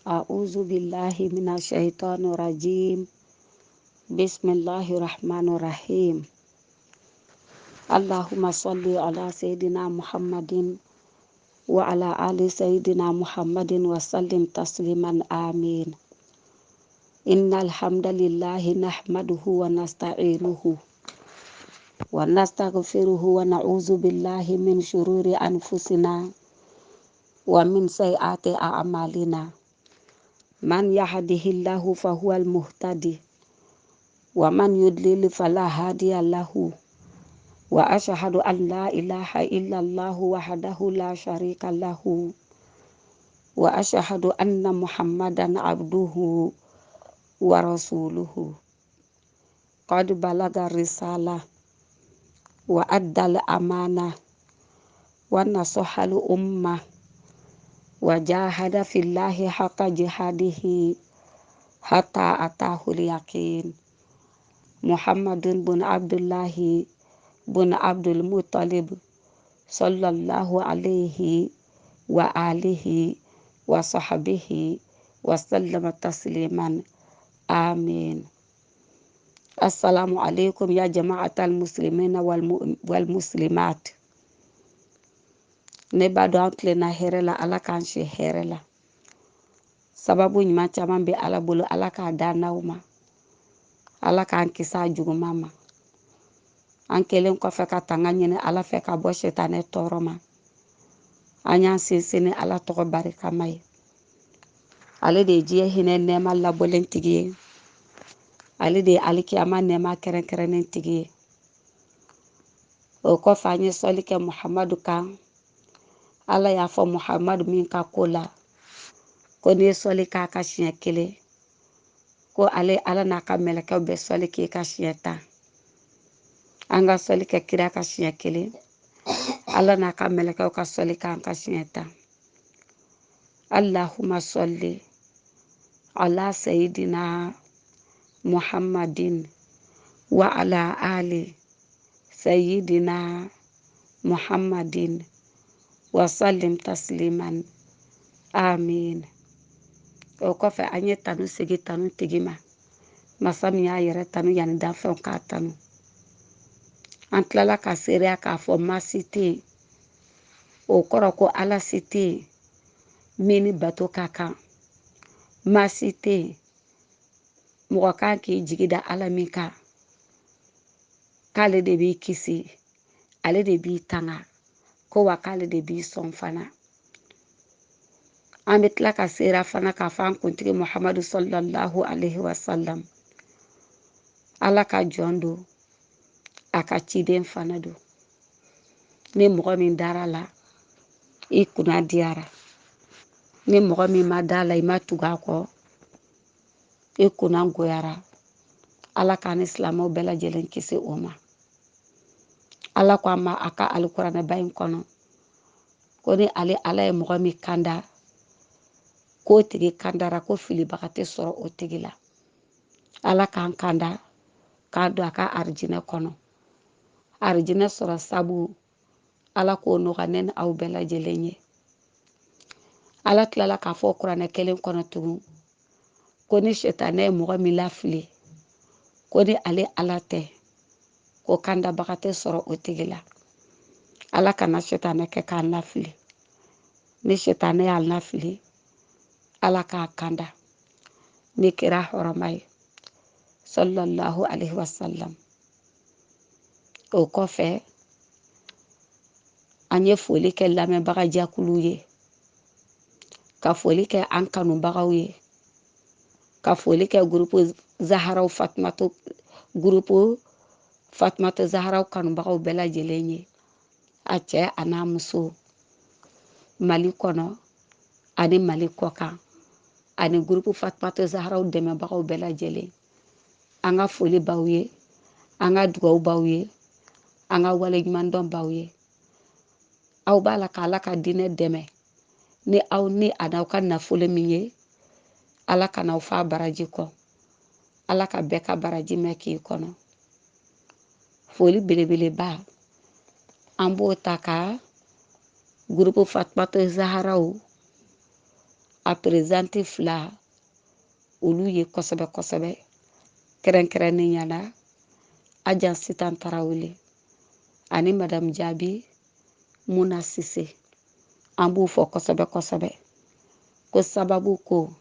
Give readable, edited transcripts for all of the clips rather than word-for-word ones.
أعوذ بالله من الشيطان الرجيم. بسم الله الرحمن الرحيم. اللهم صل على سيدنا محمد وعلى آل سيدنا محمد وسلم تسليما آمين. إن الحمد لله نحمده ونستعينه ونستغفره ونعوذ بالله من شرور أنفسنا ومن سيئات أعمالنا. من يهده الله فهو المهتدي ومن يضلل فلا هادي له. وأشهد أن لا إله إلا الله وحده لا شريك له وأشهد أن محمدا عبده ورسوله. قد بلغ الرسالة وأدى الأمانة ونصح الأمة وجاهد في الله حق جهاده حتى أتاه اليقين. محمد بن عبد الله بن عبد المطلب صلى الله عليه وآله وصحبه وسلم تسليما آمين. السلام عليكم يا جماعة المسلمين والمسلمات. Ne b'a dɔn an tilenna hɛrɛ la, Ala k'an si hɛrɛ la. Sababu ɲuman caman bɛ Ala bolo, Ala k'a da n'aw ma. Ala k'an kisi a juguman ma. An kelen kɔfɛ ka tanga ɲini Ala fɛ ka bɔ sitanɛ tɔɔrɔ ma. An y'an sinsin ni Ala tɔgɔ barikama ye. Ale de ye diɲɛ hinɛ nɛɛma labɔlen tigi ye. Ale de ye alikiyama nɛɛma kɛrɛnkɛrɛnnen tigi ye. O kɔfɛ an ye sɔli kɛ Muhamadu kan. Ala y'a fɔ Muhamadu min ka ko la ko n'i ye sɔli k'a ka siɲɛ kelen ko Ala n'a ka mɛlɛkɛw bɛ sɔli k'i ka siɲɛ 10. An ka sɔli kɛ kira ka siɲɛ kelen, Ala n'a ka mɛlɛkɛw ka sɔli k'an ka siɲɛ 10. Allahumma sɔli ala sayidina Muhammadin wa ala ali sayidina Muhammadin wa sallim tasliman amin. O kɔfɛ an ye tanu segi tanu tigi ma, masa min y'a yɛrɛ tanu yanni danfɛnw k'a tanu. An tilala ka seereya k'a fɔ maa si tɛ yen, o kɔrɔ ko Ala si tɛ yen min ni bato ka kan. Maa si tɛ yen, mɔgɔ kan k'i jigi da Ala min kan, k'ale de b'i kisi, ale de b'i tanga, ko wa k'ale de b'i sɔn fana. An bɛ tila ka seereya fana k'a fɔ an kuntigi Muhamadu sallallahu alaihi wa sallam. Ala ka jɔn don, a ka ciden fana don. Ni mɔgɔ min dara la, i kunna diyara. Ni mɔgɔ min ma da la, i ma tugu a kɔ, i kunna goyara. Ala k'an ni silamɛw bɛɛ lajɛlen kisi o ma. Ala ko an ma a ka alikuranɛba in kɔnɔ ko ni Ala ye mɔgɔ min kanda, k'o tigi kandara ko filibaga tɛ sɔrɔ o tigi la. Ala k'an kanda k'a don a ka arijinɛ kɔnɔ. Arijinɛ sɔrɔ sabu Ala k'o nɔgɔya ne ni aw bɛɛ lajɛlen ye. Ala tilala k'a fɔ kuranɛ kelen kɔnɔ tugun ko ni sitanɛ ye mɔgɔ min lafili, ko ni ale Ala tɛ, ko kandabaga tɛ sɔrɔ o tigi la. Ala kana sitanɛ kɛ k'an lafili. Ni sitanɛ y'a lafili, Ala k'a kanda. Ni kira hɔrɔma ye sallallahu alaihi wa sallam. O kɔfɛ an ye foli kɛ lamɛnbaga jakulu ye, ka foli kɛ an kanubagaw ye, ka foli kɛ gurupu Fatumata Zaharaw kanubagaw bɛɛ lajɛlen ye, a cɛ a n'a muso, Mali kɔnɔ ani Mali kɔkan, ani gurupu Fatumata Zaharaw dɛmɛbagaw bɛɛ lajɛlen. An ka foli b'aw ye, an ka dugawu b'aw ye, an ka waleɲumandɔn b'aw ye. Aw b'a la k'Ala ka diinɛ dɛmɛ ni aw ni a n'aw ka nafolo min ye. Ala ka n'aw fa baraji kɔ. Ala ka bɛɛ ka baraji mɛn k'i kɔnɔ. Foli belebeleba an b'o ta ka gurupu Fatumata Zaharaw a présidente fila olu ye kosɛbɛ kosɛbɛ kɛrɛnkɛrɛnnenya la Ajan Sitan Tarawele ani Madame Jabi Muna Sise an b'u fɔ kosɛbɛ kosɛbɛ ko sababu ko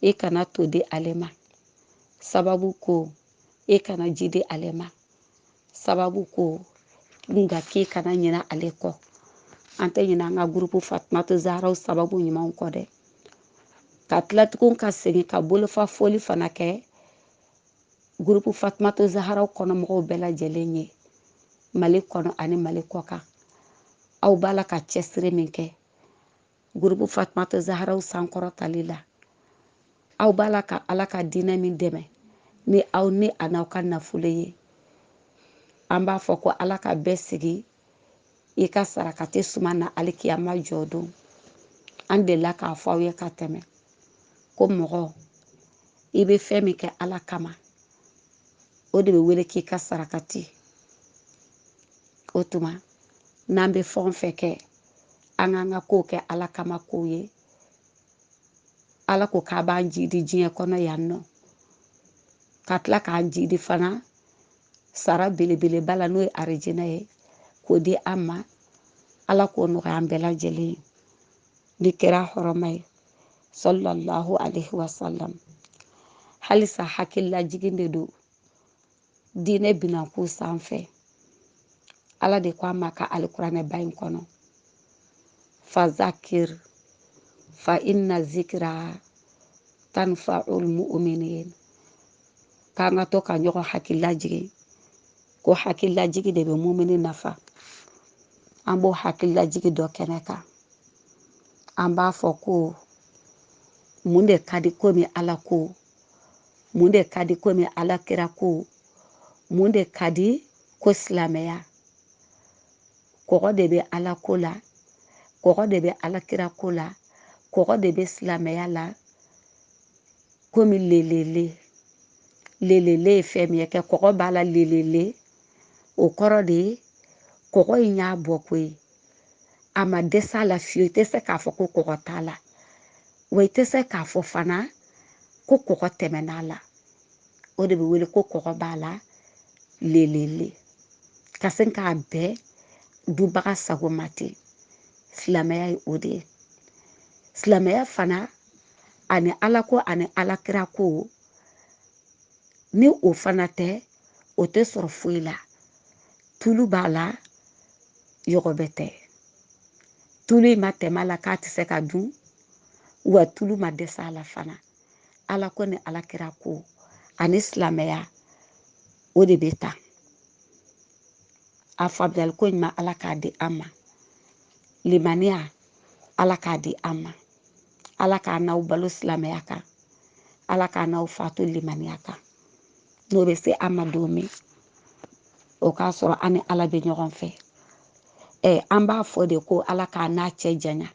e kana to di ale ma, sababu ko e kana ji di ale ma, sababu ko nga k'e kana ɲina ale kɔ. An tɛ ɲina an ka gurupu Fatumata Zaharaw sababu ɲumanw kɔ dɛ. Ka tila tugun ka segin ka bolofa foli fana kɛ gurupu Fatumata Zaharaw kɔnɔmɔgɔw bɛɛ lajɛlen ye, Mali kɔnɔ ani Mali kɔkan. Aw b'a la ka cɛsiri min kɛ gurupu Fatumata Zaharaw sankɔrɔtali la. Aw b'a la ka Ala ka diinɛ min dɛmɛ ni aw ni a n'aw ka nafolo ye. An b'a fɔ ko Ala ka bɛɛ sigi i ka sarakati suma na alikiyama jɔ don. An delila k'a fɔ aw ye ka tɛmɛ ko mɔgɔ i bɛ fɛn min kɛ Ala kama o de bɛ wele k'i ka sarakati. O tuma n'an bɛ fɛn o fɛn kɛ an k'an ka kow kɛ Ala kama kow ye. Ala ko k'a b'an jidi diɲɛ kɔnɔ yan nɔ ka tila k'an jidi fana sara belebeleba la n'o ye arijinɛ ye k'o di an ma. Ala k'o nɔgɔya an bɛɛ lajɛlen ye ni kɛra hɔrɔma ye sallallahu alaihi wasallam. Halisa hakililajigin de don diinɛ binankun sanfɛ. Ala de ko an ma ka alikuranɛba in kɔnɔ fazakir fa inna zikra tanfa'ul mu'minin. K'an ka to ka ɲɔgɔn hakililajigin ko hakililajigi de bɛ mumini nafa. An b'o hakililajigi dɔ kɛnɛ kan. An b'a fɔ ko mun de ka di komi Ala ko, mun de ka di komi Alakira ko, mun de ka di ko silamɛya. Kɔgɔ de bɛ Ala ko la, kɔgɔ de bɛ Alakira ko la, kɔgɔ de bɛ silamɛya la komi lelele. Lelele ye fɛn min ye kɛ kɔgɔ b'a la lelele o kɔrɔ de ye kɔgɔ in y'a bɔ koyi. A ma dɛsɛ a la fiyewu. I tɛ se k'a fɔ ko kɔgɔ t'a la. Wa i tɛ se k'a fɔ fana ko kɔgɔ tɛmɛn'a la. O de bɛ wele ko kɔgɔ b'a la lelele. Ka se k'a bɛɛ dubaga sago ma ten. Silamɛya ye o de ye. Silamɛya fana ani Ala ko ani Alakira ko ni o fana tɛ o tɛ sɔrɔ foyi la. Tulu b'a la yɔgɔbɛ tɛ. Tulu in ma tɛmɛ a la k'a tɛ se ka dun wa tulu ma dɛsɛ a la fana. Ala ko ni Alakira ko ani silamɛya o de bɛ ta. A faamuyali ko ɲuman Ala k'a di an ma. Limaniya Ala k'a di an ma. Ala k'a n'aw balo silamɛya kan. Ala k'a n'aw fatu limaniya kan. N'o bɛ se an ma don min o k'a sɔrɔ an ni Ala bɛ ɲɔgɔn fɛ. An b'a fɔ de ko Ala k'a n'a cɛ janya.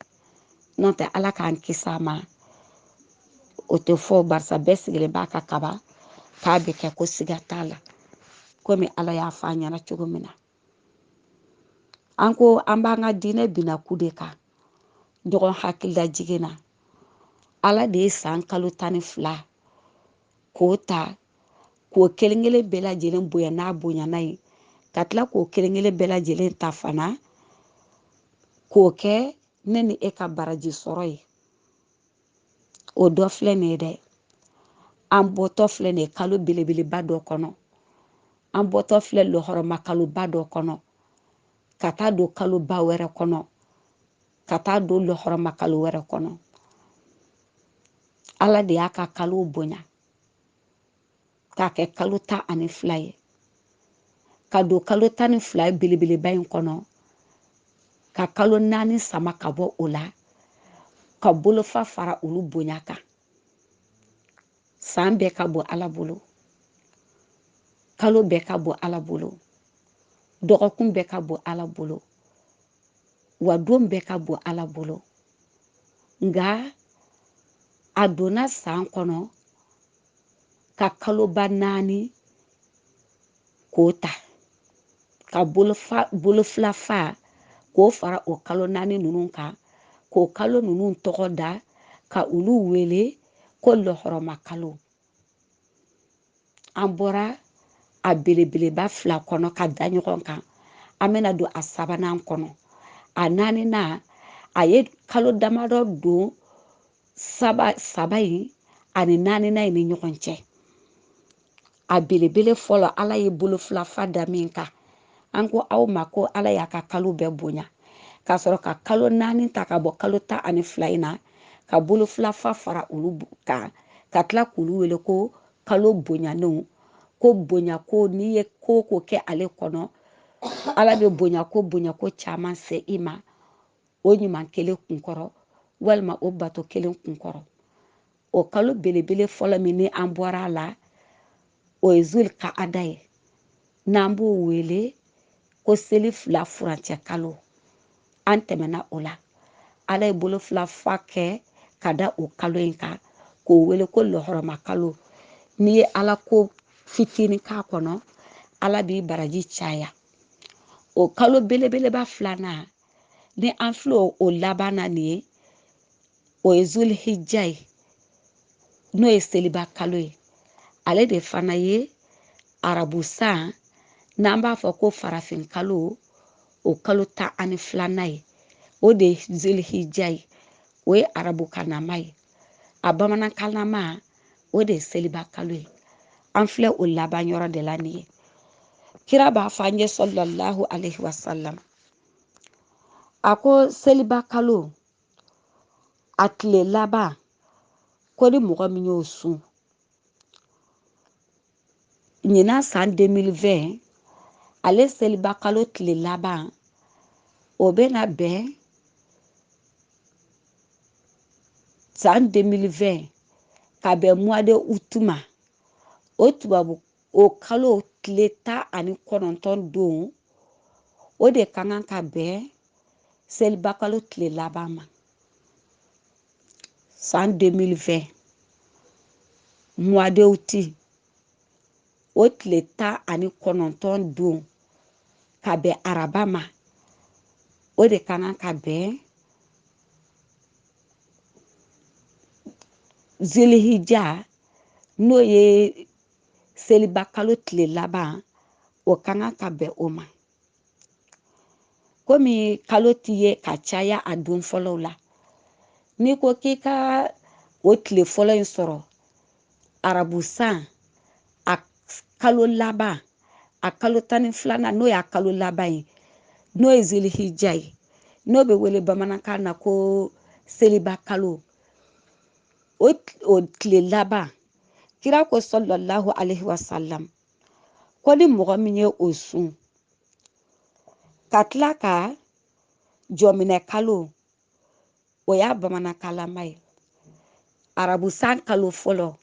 N'o tɛ Ala k'an kisi a ma o tɛ fɔ barisa bɛɛ sigilen b'a ka kaba k'a bɛ kɛ ko siga t'a la. Komi Ala y'a fɔ an ɲɛna cogo min na. An ko an b'an ka diinɛ binakun de kan ɲɔgɔn hakililajigin na. Ala de ye san kalo 12 k'o ta k'o kelen kelen bɛɛ lajɛlen bonya n'a bonyana ye ka tila k'o kelen kelen bɛɛ lajɛlen ta fana k'o kɛ ne ni e ka baraji sɔrɔ ye. O dɔ filɛ nin ye dɛ. An bɔtɔ filɛ nin ye kalo belebeleba dɔ kɔnɔ. An bɔtɔ filɛ lɔhɔrɔma kaloba dɔ kɔnɔ ka taa don kaloba wɛrɛ kɔnɔ ka taa don lɔhɔrɔma kalo wɛrɛ kɔnɔ. Ala de y'a ka kalo bonya k'a kɛ kalo 12 ye. Ka don kalo 12 ye belebeleba in kɔnɔ ka kalo 4 sama ka bɔ o la ka bolofa fara olu bonya kan. San bɛɛ ka bɔ Ala bolo. Kalo bɛɛ ka bɔ Ala bolo. Dɔgɔkun bɛɛ ka bɔ Ala bolo. Wa don bɛɛ ka bɔ Ala bolo. Nka a donna san kɔnɔ ka kaloba 4 k'o ta ka bolofila fa k'o fara o kalo 4 ninnu kan k'o kalo ninnu tɔgɔ da ka olu wele ko lɔhɔrɔma kalo. An bɔra a belebeleba 2 kɔnɔ ka da ɲɔgɔn kan. An bɛna don a 3nan kɔnɔ. A 4nan a ye kalo damadɔ don saba in ani 4nan in ni ɲɔgɔn cɛ. A belebele fɔlɔ Ala ye bolo 2 fa da min kan. An ko aw ma ko Ala y'a ka kalo bɛɛ bonya. Ka sɔrɔ ka kalo 4 ta ka bɔ kalo 12 in na ka bolo 2 fa fara olu kan. Ka tila k'olu wele ko kalo bonyanenw. Ko bonya ko n'i ye ko ko kɛ ale kɔnɔ, Ala bɛ bonya ko caman se i ma. O ɲuman 1 kunkɔrɔ walima o bato 1 kunkɔrɔ. O kalo belebele fɔlɔ min ni an bɔra a la, o ye Zulka'ada ye. N'an b'o wele ko seli 2 furancɛ kalo. An tɛmɛna o la. Ala ye bolo 2 fa kɛ ka da o kalo in kan k'o wele ko lɔhɔrɔma kalo. N'i ye Ala ko fitinin k'a kɔnɔ, Ala b'i baraji caya. O kalo belebeleba 2nan ni an filɛ o labanna nin ye, o ye Zulhijja ye. N'o ye seliba kalo ye. Ale de fana ye arabusan n'an b'a fɔ ko farafin kalo, o kalo 12nan ye. O de ye Zulhijja ye. O ye arabukanama ye. A bamanankanama, o de ye seliba kalo ye. An filɛ o laban yɔrɔ de la nin ye. Kira b'a fɔ an ye sallallahu alaihi wasallam. A ko seliba kalo, a tile laban, ko ni mɔgɔ min y'o sun. Ɲinan san 2020, ale seliba kalo tile laban, o bɛna bɛn san 2020 ka bɛn mois de août ma. O tubabu o kalo tile 19 don, o de ka kan ka bɛn seliba kalo tile laban ma. San 2020 mois de août, o tile 19 don ka bɛn araba ma. O de ka kan ka bɛn Zulhijja, n'o ye seliba kalo tile laban, o ka kan ka bɛn o ma. Komi kalo t'i ye ka caya a don fɔlɔw la. N'i ko k'i ka o tile fɔlɔ in sɔrɔ, arabusan a kalo laban, a kalo 12nan n'o y'a kalo laban ye, n'o ye Zulhijja ye, n'o bɛ wele bamanankan na ko seliba kalo. O tile laban, kira ko sallallahu alaihi wasallam, ko ni mɔgɔ min ye o sun, ka tila ka jɔminɛ kalo, o y'a bamanankanlama ye. Arabusan kalo fɔlɔ,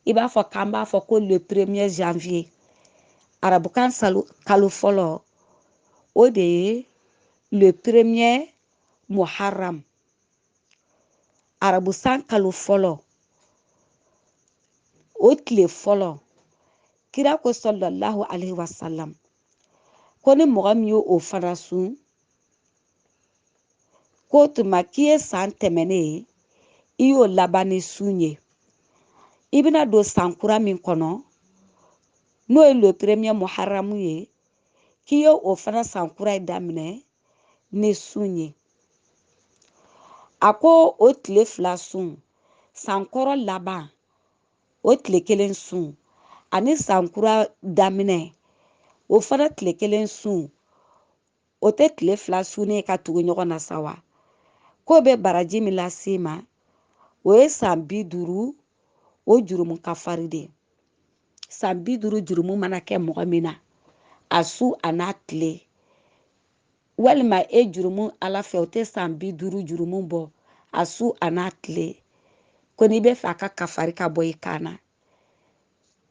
i b'a fɔ k'an b'a fɔ ko le 1er janvier. Arabukan kalo fɔlɔ, o de ye le 1er Muharram. Arabusan kalo fɔlɔ, o tile fɔlɔ, kira ko sallallahu alaihi wasallam, ko ni mɔgɔ min ye o fana sun, ko tuma k'i ye san tɛmɛnen ye, i y'o laban ni sun ye. I bɛna don san kura min kɔnɔ, n'o ye le 1er Muharram ye, k'i ye o fana san kura ye daminɛ ni sun ye. A ko o tile 2 sun, san kɔrɔ laban, o tile 1 sun, ani san kura daminɛ, o fana tile 1 sun, o tɛ tile 2 sunnen ka tugu ɲɔgɔn na sa wa. K'o bɛ baraji min lase ma, o ye san 50, o jurumu kafari de. San 50 jurumu mana kɛ mɔgɔ min na, a su a n'a tile. Walima e jurumu Ala fɛ o tɛ san 50 jurumu bɔ, a su a n'a tile. Ko n'i bɛ fɛ a ka kafari ka bɔ i kan na,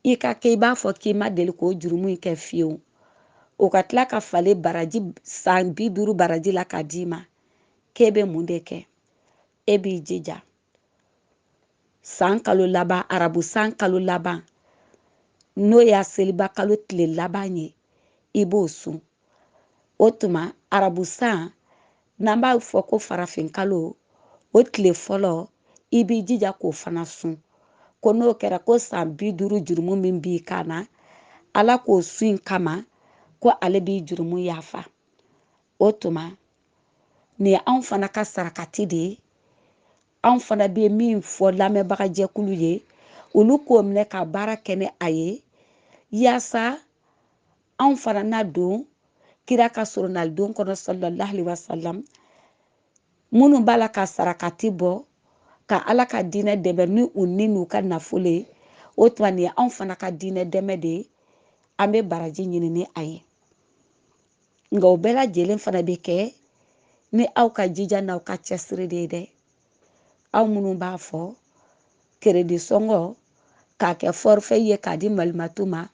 i ka kɛ i b'a fɔ k'i ma deli k'o jurumu in kɛ fiyewu. O ka tila ka falen baraji san 50 baraji la ka d'i ma. K'e bɛ mun de kɛ? E b'i jija. San kalo laban, arabusan kalo laban, n'o y'a seliba kalo tile laban ye, i b'o sun. O tuma arabusan n'an b'a fɔ ko farafin kalo, o tile fɔlɔ, i b'i jija k'o fana sun ko n'o kɛra ko san 50 jurumu min b'i kan na Ala k'o sun kama ko ale b'i jurumu yafa o tuma nin ye anw fana ka sarakati de ye anw fana bɛ min fɔ lamɛnbaga jɛkulu ye olu k'o minɛ ka baara kɛ ni a ye yaasa anw fana na don kira ka soronnalidon kɔnɔ sallallahu alaihi wasallam minnu b'a la ka sarakati bɔ ka Ala ka diinɛ dɛmɛ ni u ni n'u ka nafolo ye o tuma nin ye anw fana ka diinɛ dɛmɛ de ye an bɛ baraji ɲini ni a ye nka o bɛɛ lajɛlen fana bɛ kɛ ni aw ka jija n'aw ka cɛsiri de ye dɛ aw minnu b'a fɔ crédit sɔngɔ k'a kɛ forfait ye k'a di malimatu ma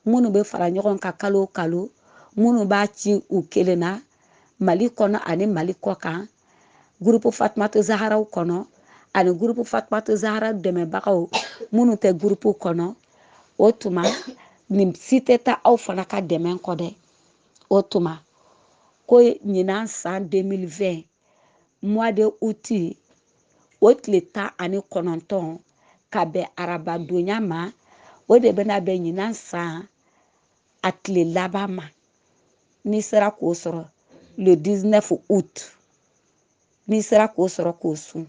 minnu bɛ fara ɲɔgɔn kan kalo o kalo minnu b'a ci u kelen na Mali kɔnɔ ani Mali kɔ kan groupe Fatumata Zaharaw kɔnɔ ani groupe Fatumata Zahara dɛmɛbagaw minnu tɛ groupe kɔnɔ o tuma nin si tɛ taa aw fana ka dɛmɛ kɔ dɛ o tuma ko ɲinan san 2020 mois de août o tile 19 ka bɛn arabadonya ma o de bɛna bɛn ɲinan san a tile laban ma n'i sera k'o sɔrɔ le 19 août n'i sera k'o sɔrɔ k'o sun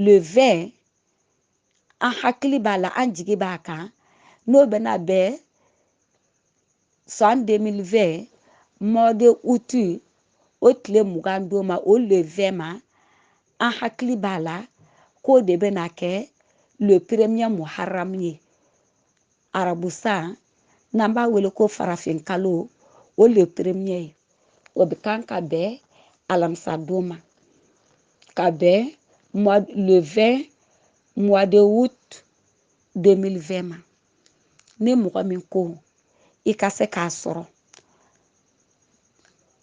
le 20 an hakili b'a la an jigi b'a kan n'o bɛna bɛn san 2020 mois de août o tile 20 don ma o le 20 ma an hakili b'a la k'o de bɛna kɛ le 1er muharram ye arabusan n'an b'a wele ko farafin kalo o le 1er ye o bɛ kan ka bɛn alamisa don ma ka bɛn le 20 mois de août 2020 ma ni mɔgɔ min ko i ka se k'a sɔrɔ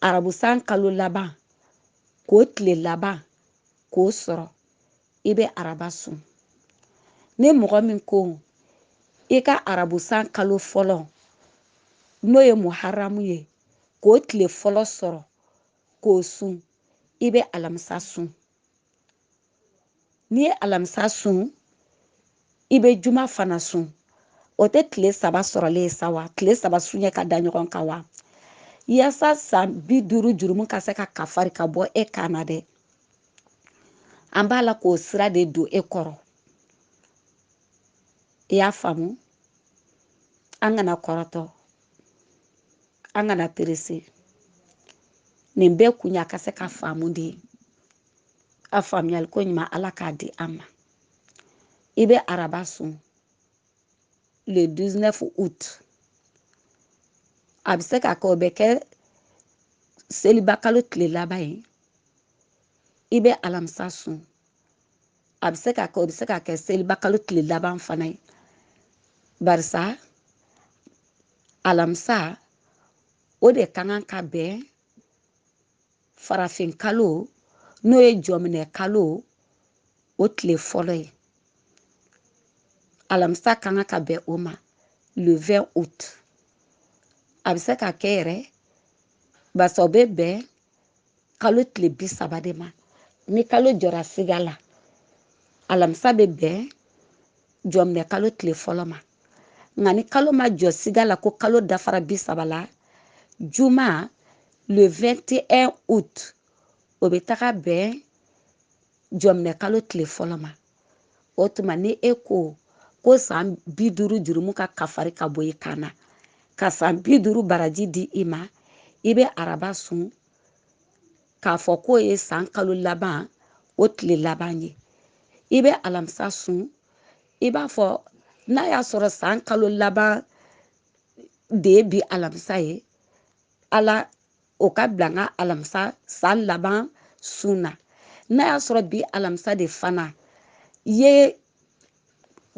arabusan kalo laban k'o tile laban k'o sɔrɔ i bɛ araba sun ni mɔgɔ min ko i ka arabusan kalo fɔlɔ n'o ye muharamu ye k'o tile fɔlɔ sɔrɔ k'o sun i bɛ alamisa sun n'i ye alamisa sun i bɛ juma fana sun o tɛ tile 3 sɔrɔlen ye sa wa tile 3 sunyɛ ka da ɲɔgɔn kan wa yaasa san 50 jurumu ka se ka kafari ka bɔ e kan na dɛ an b'a la k'o sira de don e kɔrɔ i y'a faamu an kana kɔrɔtɔ an kana perese nin bɛɛ kun ye a ka se ka faamu de ye a faamuyali ko ɲuman Ala k'a di an ma i bɛ araba sun le 19 août a bɛ se ka kɛ o bɛ kɛ seliba kalo tile laban ye i bɛ alamisa sun a bɛ se ka kɛ o bɛ se ka kɛ seliba kalo tile laban fana ye barisa alamisa o de ka kan ka bɛn farafin kalo n'o ye jɔminɛ kalo o tile fɔlɔ ye alamisa ka kan ka bɛn o ma le 20 août a bɛ se ka kɛ yɛrɛ barisa o bɛ bɛn kalo tile 30 de ma ni kalo jɔra siga la alamisa bɛ bɛn jɔminɛ kalo tile fɔlɔ ma nka ni kalo ma jɔ siga la ko kalo dafara 30 la juma le 21 août o bɛ taga bɛn jɔminɛ kalo tile fɔlɔ ma o tuma ni e ko san 50 jurumu ka kafari ka bɔ i kan na ka san 50 baraji di i ma i bɛ araba sun k'a fɔ k'o ye san kalo laban o tile laban ye i bɛ alamisa sun i b'a fɔ n'a y'a sɔrɔ san kalo laban de ye bi alamisa ye Ala o ka bila n ka alamisa san laban sun na n'a y'a sɔrɔ bi alamisa de fana ye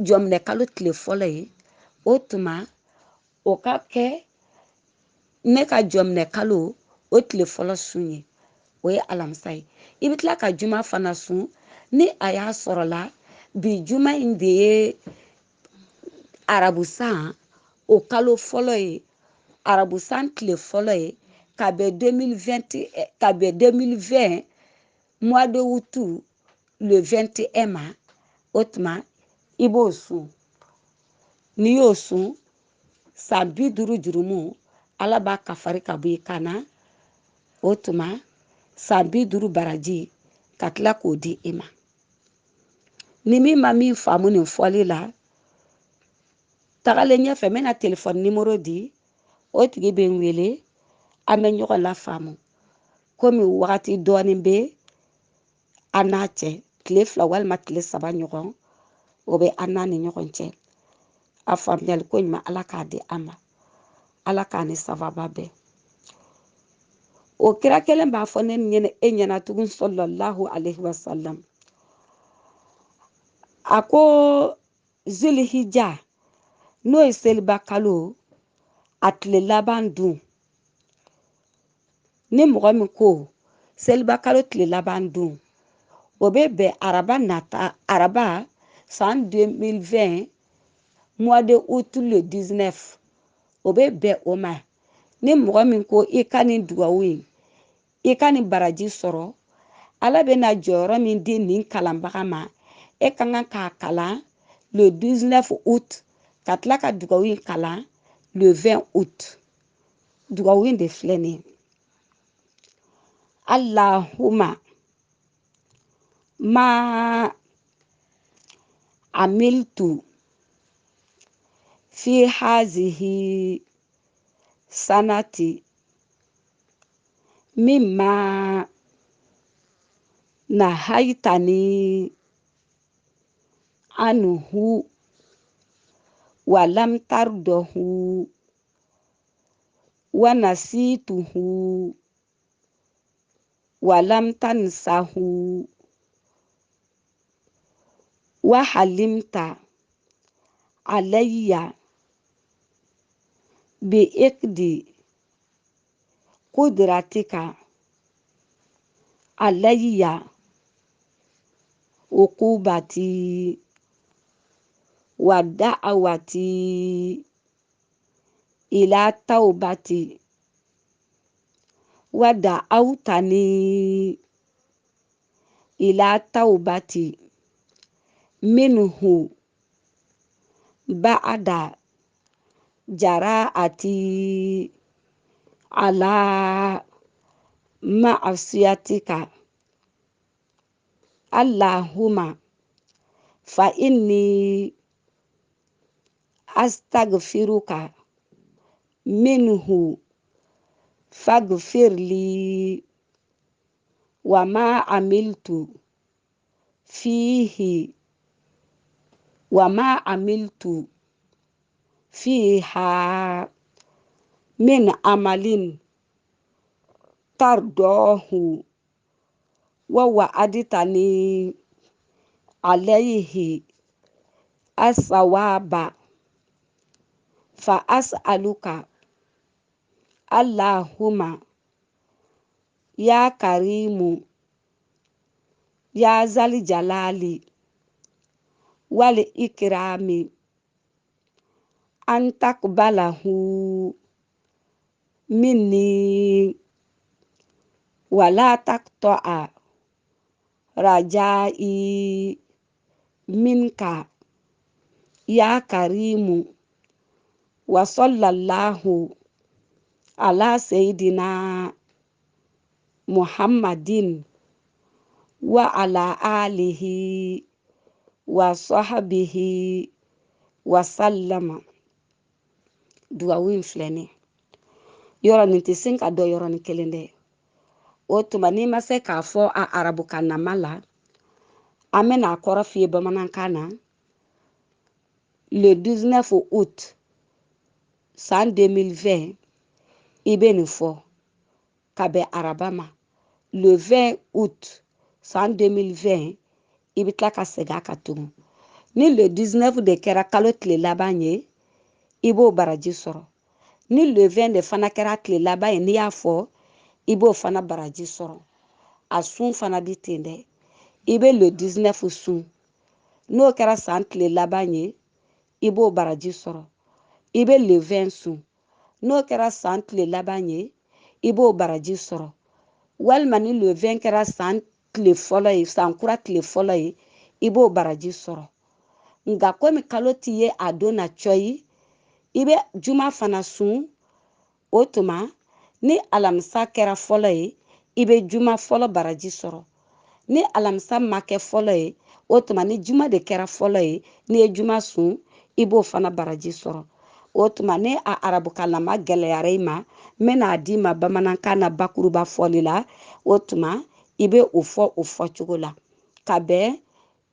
jɔminɛ kalo tile fɔlɔ ye o tuma o ka kɛ ne ka jɔminɛ kalo o tile fɔlɔ sun ye o ye alamisa ye i bɛ tila ka juma fana sun ni a y'a sɔrɔ la bi juma in de ye arabusan o kalo fɔlɔ ye arabusan tile fɔlɔ ye ka bɛn 2020 mois de août le 21 ma o tuma i b'o sun n'i y'o sun san 50 jurumu Ala b'a kafari ka bɔ i kan na o tuma san 50 baraji ka tila k'o di i ma ni min ma min faamu nin fɔli la tagalen ɲɛfɛ n bɛna telefɔni nimero di o tigi bɛ n wele an bɛ ɲɔgɔn lafaamu komi wagati dɔɔni bɛ an n'a cɛ tile 2 walima tile 3 ɲɔgɔn o bɛ an n'a ni ɲɔgɔn cɛ a faamuyali ko ɲuman Ala k'a di an ma Ala k'a ni sababa bɛn o kira kelen b'a fɔ ne ɲɛna e ɲɛna tugun sallallahu alaihi wasallam a ko Zulhijja n'o ye seliba kalo a tile laban dun ni mɔgɔ min ko seliba kalo tile laban dun o bɛ bɛn araba san 2020 mois de août le 19 o bɛ bɛn o ma ni mɔgɔ min ko i ka nin dugawu in i ka nin baraji sɔrɔ Ala bɛ na jɔyɔrɔ min di nin kalanbaga ma e ka kan k'a kalan le 19 août ka tila ka dugawu in kalan le 20 août dugawu in de filɛ nin ye Allahumma ma amiltu fi hazihi sanati mimma nahaitani anhu walam tardahu wa nasituhu walam tansahu wa halimta alayya bi iqdi qudratika alayya uqubati wa da'awati ila taubati wa da'awtani ila taubati minhu ba'da jara'ati ala ma'asiyatika Allahumma fa inni astaghfiruka minhu faghfirli wa ma amiltu fihi wa ma amiltu fiha min amalin tardahu wa wa'adtani alayhi as-sawaba fa as'aluka Allahumma ya karimu ya zal jalali wal ikrami an taqbalahu minni wala taqta'a rajai minka ya karimu wa sallallahu ala sayyidina Muhammadin wa ala alihi wa sahbihi wa sallama dugawu in filɛ nin yɔrɔ nin tɛ sin ka dɔ yɔrɔnin kelen dɛ o tuma n'i ma se k'a fɔ a arabukan nama la an bɛna a kɔrɔ f'i ye bamanankan na le 19 août san 2020 i bɛ nin fɔ ka bɛn araba ma le 20 août san 2020 i bɛ tila ka segin a kan tugun ni le 19 de kɛra kalo tile laban ye i b'o baraji sɔrɔ ni le 20 de fana kɛra tile laban ye n'i y'a fɔ i b'o fana baraji sɔrɔ a sun fana bi ten dɛ i bɛ le 19 sun n'o kɛra san tile laban ye i b'o baraji sɔrɔ i bɛ le 20 sun n'o kɛra san tile laban ye i b'o baraji sɔrɔ walima ni le 20 kɛra san tile fɔlɔ ye san kura tile fɔlɔ ye i b'o baraji sɔrɔ nka komi kalo t'i ye a don na cɔyi i bɛ juma fana sun o tuma ni alamisa kɛra fɔlɔ ye i bɛ juma fɔlɔ baraji sɔrɔ ni alamisa ma kɛ fɔlɔ ye o tuma ni juma de kɛra fɔlɔ ye ni ye juma sun i b'o fana baraji sɔrɔ o tuma ne a arabukanlama gɛlɛyara i ma n bɛna d'i ma bamanankan na bakuruba fɔli la o tuma i bɛ o fɔ o fɔcogo la ka bɛn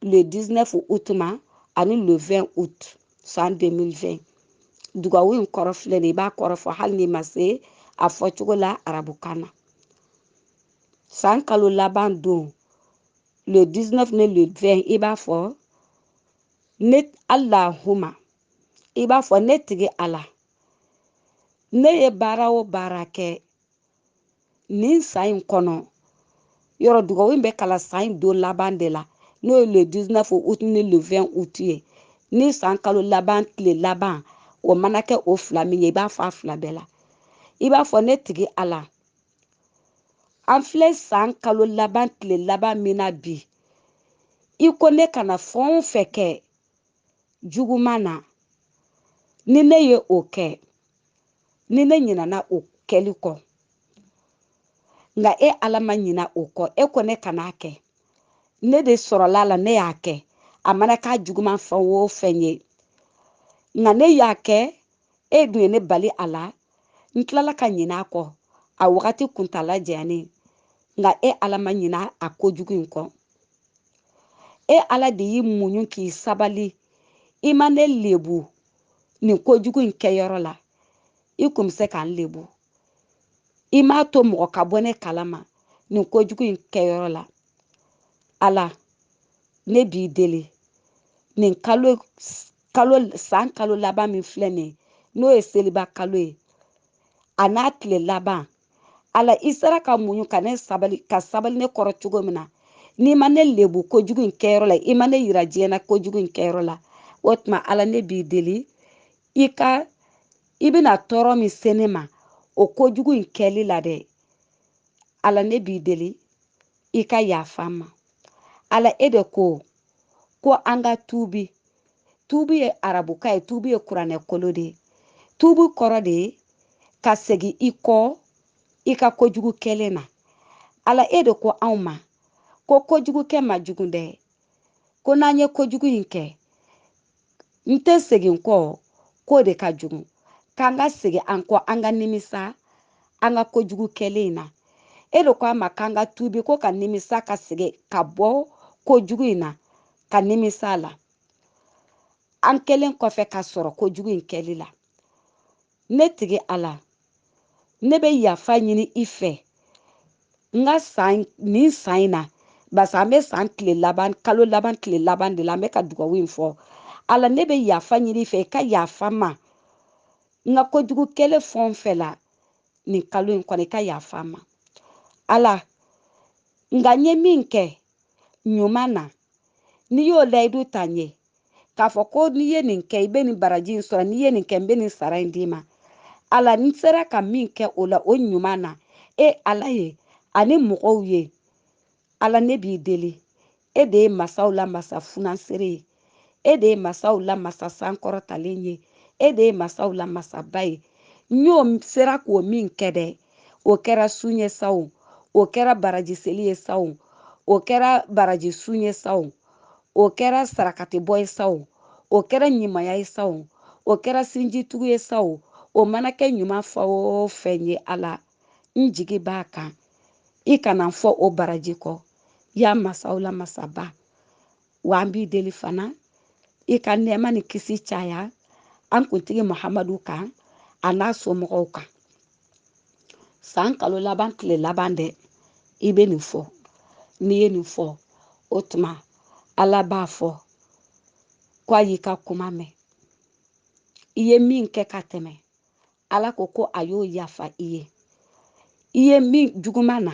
le 19 août ma ani le 20 août san 2020 dugawu in kɔrɔ filɛ nin i b'a kɔrɔ fɔ hali n'i ma se a fɔcogo la arabukan na san kalo laban don le 19 ni le 20 i b'a fɔ ne Allahuma i b'a fɔ ne tigi Ala ne ye baara o baara kɛ nin san in kɔnɔ yɔrɔ dugawu in bɛ kala san in don laban de la n'o ye le 19 août ni le 20 août ye ni san kalo laban tile laban o mana kɛ o fila min ye i b'a fɔ a fila bɛɛ la i b'a fɔ ne tigi Ala an filɛ san kalo laban tile laban min na bi i ko ne kana fɛn o fɛn kɛ juguman na ni ne ye o kɛ ni ne ɲinana o kɛli kɔ nka e Ala ma ɲina o kɔ e ko ne kana kɛ ne de sɔrɔla la ne y'a kɛ a mana k'a juguman fɛn o fɛn ye nka ne y'a kɛ e dun ye ne bali a la n tilala ka ɲina a kɔ a wagati kuntala jayanen nka e Ala ma ɲina a kojugu in kɔ e Ala de y'i muɲu k'i sabali i ma ne lebu nin kojugu in kɛyɔrɔ la i kun bɛ se k'an lebu i m'a to mɔgɔ ka bɔ ne kalama nin kojugu in kɛyɔrɔ la Ala ne b'i deli nin san kalo laban min filɛ nin n'o ye seliba kalo ye a n'a tile laban Ala i sera ka muɲu ka sabali ne kɔrɔ cogo min na n'i ma ne lebu kojugu in kɛyɔrɔ la i ma ne yira diɲɛ na kojugu in kɛyɔrɔ la o tuma Ala ne b'i deli i bɛna tɔɔrɔ min se ne ma o kojugu in kɛli la dɛ Ala ne b'i deli i ka yafa n ma Ala e de ko an ka tuubi ye arabukan ye tuubi ye kuranɛ kolo de ye tuubi kɔrɔ de ye ka segin i kɔ i ka kojugu kɛlen na Ala e de ko anw ma ko kojugu kɛ ma jugu dɛ ko n'an ye kojugu in kɛ n tɛ segin kɔ k'o de ka jugu k'an ka segin an kɔ an ka nimisa an ka kojugu kɛlen in na e de ko an ma k'an ka tuubi ko ka nimisa ka segin ka bɔ kojugu in na ka nimisa la an kɛlen kɔfɛ ka sɔrɔ kojugu in kɛli la ne tigi Ala ne bɛ yafa ɲini i fɛ n ka nin san in na barisa an bɛ san kalo laban tile laban de la an bɛ ka dugawu in fɔ Ala ne bɛ yafa ɲini i fɛ i ka yafa ma n ka kojugu kɛlen fɛn o fɛn la nin kalo in kɔnɔ i ka yafa ma Ala nka n ye min kɛ ɲuman na n'i y'o layidu ta n ye k'a fɔ ko n'i ye nin kɛ i bɛ nin baraji in sɔrɔ n'i ye nin kɛ n bɛ nin sara in d'i ma Ala n sera ka min kɛ o la o ɲuman na e Ala ye ani mɔgɔw ye Ala ne b'i deli e de ye masaw la masa funansere ye e de ye masaw la masa sankɔrɔtalen ye e de ye masaw la masaba ye n sera k'o min kɛ dɛ o kɛra sun ye sa o kɛra baraji seli ye sa o kɛra baraji sun ye sa o kɛra sarakati bɔ ye sa o kɛra ɲumanya ye sa o kɛra sinjitugu ye sa o mana kɛ ɲuman fɛn o fɛn ye Ala n jigi b'a kan i kana n fɔ o baraji kɔ ya masaw la masaba wa an b'i deli fana i ka nɛɛma ni kisi caya an kuntigi Muhamadu kan a n'a somɔgɔw kan san kalo laban tile laban dɛ i bɛ nin fɔ n'i ye nin fɔ o tuma Ala b'a fɔ ko a y'i ka kuma mɛn i ye min kɛ ka tɛmɛ Ala ko a y'o yafa i ye min juguman na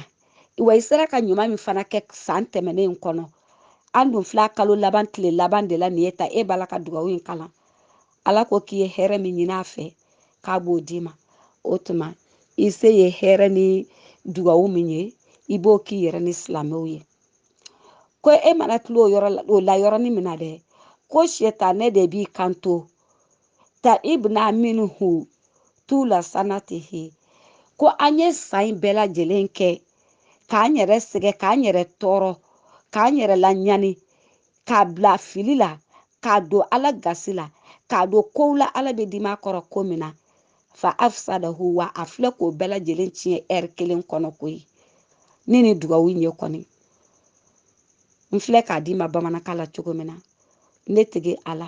wa i sera ka ɲuman min fana kɛ san tɛmɛnen kɔnɔ an dun filɛ kalo laban tile laban de la nin ye ta e b'a la ka dugawu in kalan Ala ko k'i ye hɛrɛ min ɲini a fɛ k'a b'o d'i ma o tuma i se ye hɛrɛ ni dugawu min ye i b'o k'i yɛrɛ ni silamɛw ye ko e mana tulo o la yɔrɔnin min na dɛ ko sɛtanɛ de b'i kanto ta ibna minhu tula sanatihi ko an ye san bɛɛ lajɛlen kɛ k'an yɛrɛ sɛgɛ k'an yɛrɛ tɔɔrɔ k'an yɛrɛ laɲani k'a bila fili la k'a don ala gasi la k'a don kow la ala bɛ dimi a kɔrɔ ko min na fa afsadahu wa a filɛ k'o bɛɛ lajɛlen tiɲɛ ɛri kelen kɔnɔ koyi ni nin dugawu ɲɛ kɔni n filɛ k'a d'i ma bamanankan la cogo min na ne tigi ala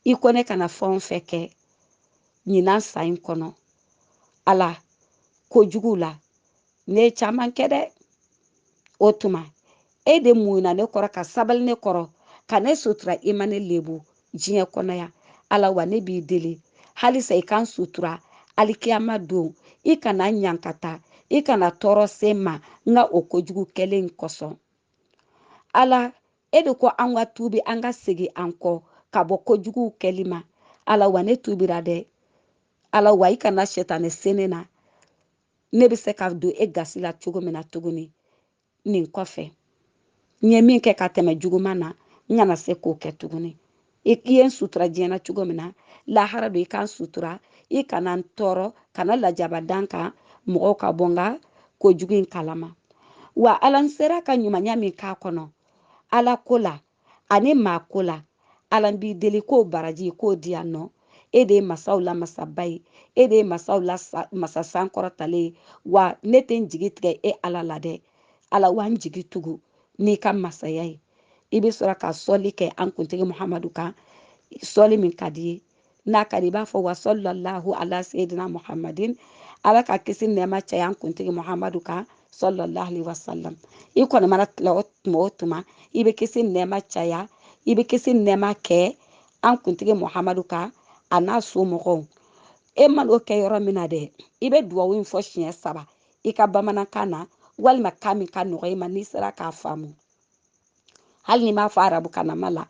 i ko ne kana fɛn o fɛn kɛ ɲinan san in kɔnɔ ala kojugu la ne ye caman kɛ dɛ o tuma e de muɲuna ne kɔrɔ ka sabali ne kɔrɔ ka ne sutura i ma ne lebu diɲɛ kɔnɔ yan ala wa ne b'i deli halisa i kan sutura alikiyama don i kana ɲankata i kana tɔɔrɔ se ma n ka o kojugu kɛlen kosɔn ala e de ko an ka tuubi an ka segin an kɔ ka bɔ kojugu kɛli ma ala wa ne tuubira dɛ ala wa i kana sɛtanɛ se ne na ne bɛ se ka don e gasi la cogo min na tuguni nin kɔfɛ n ye min kɛ ka tɛmɛ juguman na n kana se k'o kɛ tuguni i ye n sutura diɲɛ na cogo min na lahara don i kan sutura i kana n tɔɔrɔ kana lajaba dan kan mɔgɔw ka bɔ n ka kojugu in kalama wa ala n sera ka ɲumanya min k'a kɔnɔ ala ko la ani maa ko la ala n b'i deli k'o baraji k'o di yan nɔ e de ye masaw la masaba ye e de ye masaw la masa sankɔrɔtalen wa ne tɛ n jigi tigɛ e ala la dɛ ala wa n jigi tugu n'i ka masaya ye i bɛ sɔrɔ ka sɔli kɛ an kuntigi muhamadu kan sɔli min ka di ye n'a ka di i b'a fɔ wa sɔlallahu ala seyidina muhammadin ala ka kisi nɛɛma caya an kuntigi muhamadu kan sɔlallahu alaihi wasallam i kɔni mana tila o tuma o tuma i bɛ kisi nɛɛma caya i bɛ kisi nɛɛma kɛ an kuntigi muhamadu kan a n'a somɔgɔw e mana o kɛ yɔrɔ min na dɛ i bɛ duwawu in fɔ siɲɛ 3 i ka bamanankan na walima kan min ka nɔgɔ i ma n'i sera k'a faamu hali ni m'a fɔ arabu kanama la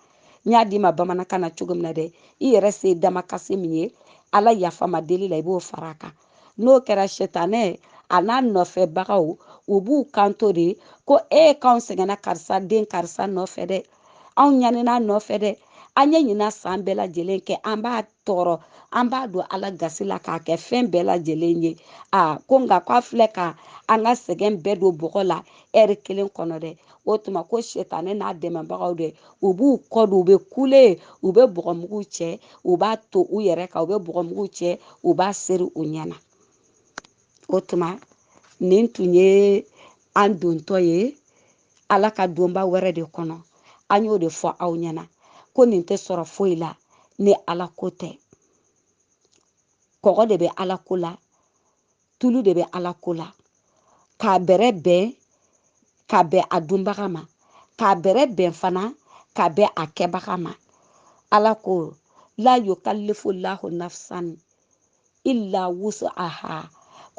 n y'a d'i ma bamanankan na cogo min na dɛ i yɛrɛ se damakasi min ye ala yafama deli la i b'o fara a kan n'o kɛra sɛtanɛ a n'a nɔfɛbagaw u b'u kanto de ko e k'anw sɛgɛnna karisa den karisa nɔfɛ dɛ anw ɲanina nɔfɛ dɛ an ye ɲina san bɛɛ lajɛlen kɛ an b'a tɔɔrɔ an b'a don ala gasi la k'a kɛ fɛn bɛɛ lajɛlen ye ko nka k'a filɛ ka an ka sɛgɛn bɛɛ don bɔgɔ la ɛri kelen kɔnɔ dɛ o tuma ko sɛtanɛ n'a dɛmɛbagaw dɛ u b'u kɔ don u bɛ kule u bɛ bɔgɔmuguw cɛ u b'a to u yɛrɛ kan u bɛ bɔgɔmuguw cɛ u b'a seri u ɲɛna o tuma nin tun ye an dontɔ ye ala ka donba wɛrɛ de kɔnɔ an y'o de fɔ aw ɲɛna ko nin tɛ sɔrɔ foyi la ni ala ko tɛ kɔgɔ de bɛ ala ko la tulu de bɛ ala ko la k'a bɛrɛ bɛn k'a bɛn a dunbaga ma k'a bɛrɛ bɛn fana k'a bɛn a kɛbaga ma ala ko la yukallifu lahu nafsan illa wus'aha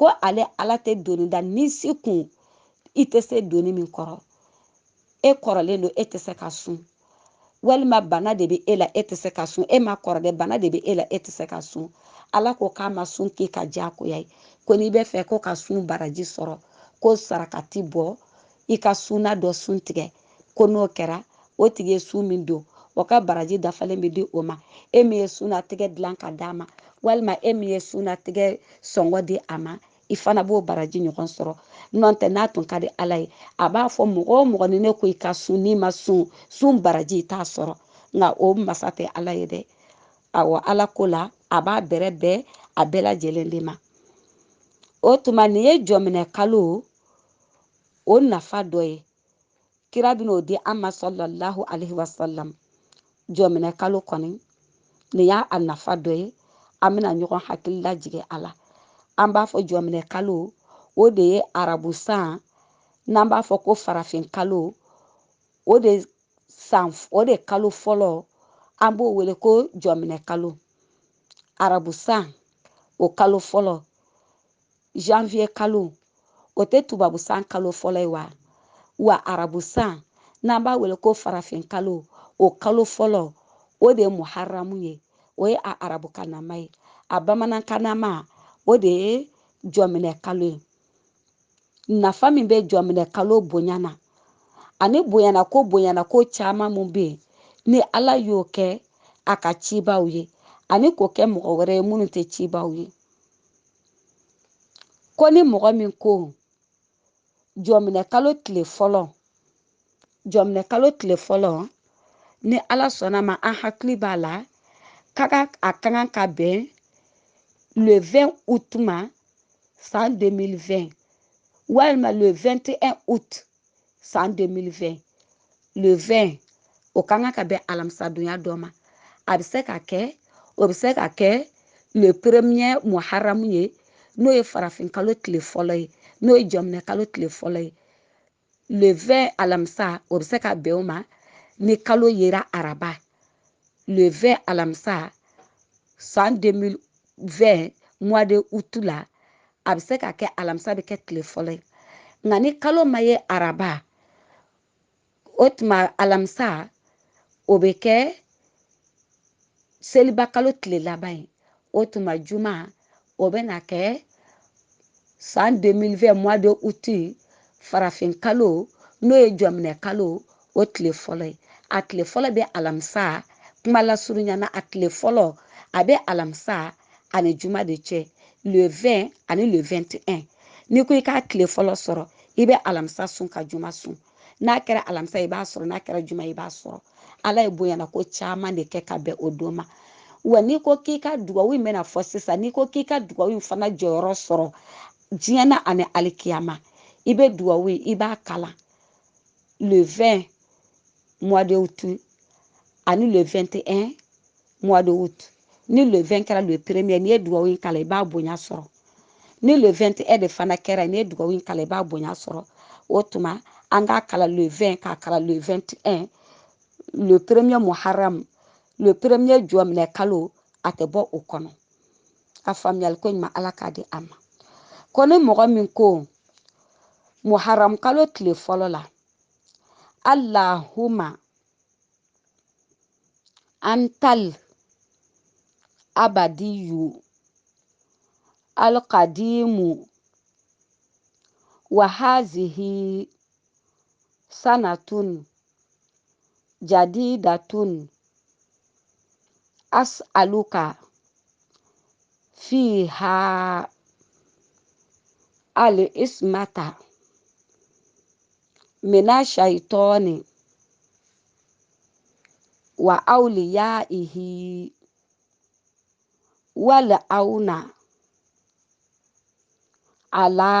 ko ale ala tɛ doni da ni si kun i tɛ se doni min kɔrɔ e kɔrɔlen don e tɛ se ka sun walima bana de bɛ e la e tɛ se ka sun e ma kɔrɔ dɛ bana de bɛ e la e tɛ se ka sun ala ko k'a ma sun k'i ka diyagoya ye ko n'i bɛ fɛ ko ka sun baraji sɔrɔ ko sarakati bɔ i ka sunna dɔ sun tigɛ ko n'o kɛra o tigi ye sun min don o ka baraji dafalen bɛ di o ma e min ye sunnatigɛ dilan ka d'a ma walima e min ye sunnatigɛ sɔngɔ di a ma i fana b'o baraji ɲɔgɔn sɔrɔ n'o tɛ n'a tun ka di ala ye a b'a fɔ mɔgɔ o mɔgɔ ni ne ko i ka sun n'i ma sun baraji i t'a sɔrɔ nka o masa tɛ ala ye dɛ awɔ ala ko la a b'a bɛrɛ bɛn a bɛɛ lajɛlen de ma o tuma nin ye jɔminɛ kalo o nafa dɔ ye kira bɛn'o di an ma sɔlallahu alaihi wasallam jɔminɛ kalo kɔni nin y'a nafa dɔ ye an bɛna ɲɔgɔn hakili lajigin a la an b'a fɔ jɔminɛ kalo o de ye arabu san n'an b'a fɔ ko farafin kalo o de kalo fɔlɔ an b'o wele ko jɔminɛ kalo arabu san o kalo fɔlɔ janvier kalo o tɛ tubabu san kalo fɔlɔ ye wa arabu san n'an b'a wele ko farafin kalo o kalo fɔlɔ o de ye muharamu ye o ye a arabu kanama ye a bamanankanama o de ye jɔminɛ kalo ye nafa min bɛ jɔminɛ kalo bonya na ani bonyana ko caman mun bɛ yen ni ala y'o kɛ a ka cibaw ye ani k'o kɛ mɔgɔ wɛrɛ ye minnu tɛ cibaw ye ko ni mɔgɔ min ko jɔminɛ kalo tile fɔlɔ ni ala sɔnna ma an hakili b'a la a ka kan ka bɛn le 20 août ma san 2020 walima le 21 août san 2020 le 20 o kan ka bɛn alamisadonya dɔ ma o bɛ se ka kɛ le premier muharamu ye n'o ye farafin kalo tile fɔlɔ ye n'o ye jɔminɛ kalo tile fɔlɔ ye le 20 alamisa o bɛ se ka bɛn o ma ni kalo yera araba le 20 alamisa san 2020 mois de août la a bɛ se ka kɛ alamisa bɛ kɛ tile fɔlɔ ye nka ni kalo ma ye araba o tuma alamisa o bɛ kɛ seliba kalo tile laban ye o tuma juma o bɛ na kɛ san 2020 mois de août farafin kalo n'o ye jɔminɛ kalo o tile fɔlɔ ye a tile fɔlɔ bɛ alamisa kuma lasurunyana a tile fɔlɔ a bɛ alamisa ani juma de cɛ le 20 ani le 21 n'i ko i k'a tile fɔlɔ sɔrɔ i bɛ alamisa sun ka juma sun n'a kɛra alamisa i b'a sɔrɔ n'a kɛra juma i b'a sɔrɔ ala ye bonyana ko caman de kɛ ka bɛn o don ma wa n'i ko k'i ka dugawu in bɛna fɔ sisan n'i ko k'i ka dugawu in fana jɔyɔrɔ sɔrɔ diɲɛ na ani alikiyama i bɛ dugawu in i b'a kalan le 20 mois de août ani le 21 mois de août ni le 20 kɛra le premier n'i ye dugawu in kalan i b'a bonya sɔrɔ ni le 21 de fana kɛra n'i ye dugawu in kalan i b'a bonya sɔrɔ o tuma an k'a kalan le 20 k'a kalan le 21 le premier muharam le premier jɔminɛ kalo a tɛ bɔ o kɔnɔ a faamuyali ko ɲuman ala k'a di a ma ko ni mɔgɔ min ko muharam kalo tile fɔlɔ la Allahumma antal abadiyu alqadimu wa hazihi sanatun jadidatun as'aluka fiha al-ismata mina shaitani wa awliyaihi wal auna ala